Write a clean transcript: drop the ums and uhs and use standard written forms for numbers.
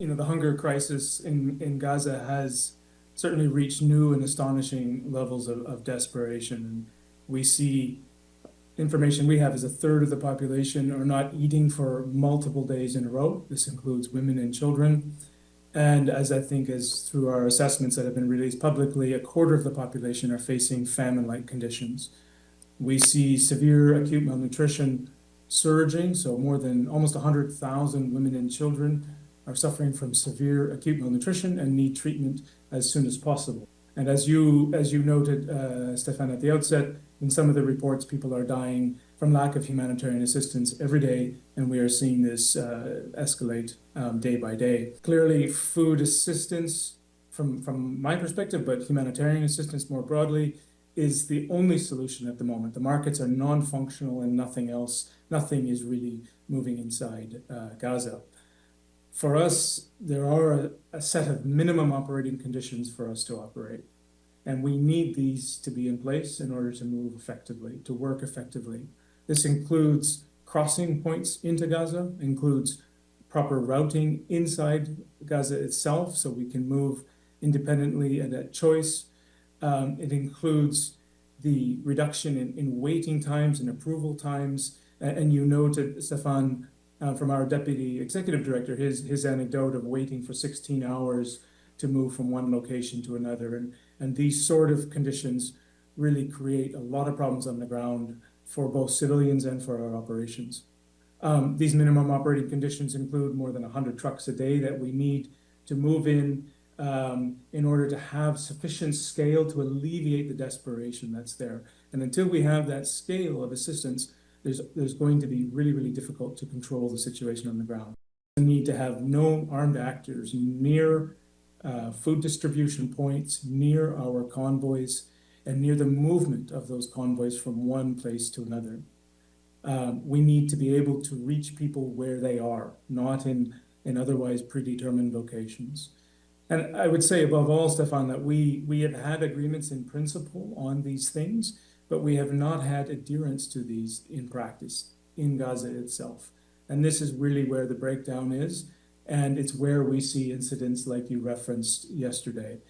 The hunger crisis in Gaza has certainly reached new and astonishing levels of desperation. And we see information we have is a third of the population are not eating for multiple days in a row. This includes women and children. And as I think as through our assessments that have been released publicly, a quarter of the population are facing famine-like conditions. We see severe acute malnutrition surging, so more than almost 100,000 women and children are suffering from severe acute malnutrition and need treatment as soon as possible. And as you noted, Stefan, at the outset, in some of the reports, people are dying from lack of humanitarian assistance every day, and we are seeing this escalate day by day. Clearly, food assistance, from my perspective, but humanitarian assistance more broadly, is the only solution at the moment. The markets are non-functional and nothing else. Nothing is really moving inside Gaza. For us, there are a set of minimum operating conditions for us to operate. And we need these to be in place in order to move effectively, to work effectively. This includes crossing points into Gaza, includes proper routing inside Gaza itself so we can move independently and at choice. It includes the reduction in waiting times and approval times. And you noted, Stefan, from our deputy executive director, his anecdote of waiting for 16 hours to move from one location to another. And these sort of conditions really create a lot of problems on the ground for both civilians and for our operations. These minimum operating conditions include more than 100 trucks a day that we need to move in order to have sufficient scale to alleviate the desperation that's there. And until we have that scale of assistance, there's going to be really, really difficult to control the situation on the ground. We need to have no armed actors near food distribution points, near our convoys, and near the movement of those convoys from one place to another. We need to be able to reach people where they are, not in otherwise predetermined locations. And I would say above all, Stefan, that we have had agreements in principle on these things, but we have not had adherence to these in practice in Gaza itself. And this is really where the breakdown is. And it's where we see incidents like you referenced yesterday.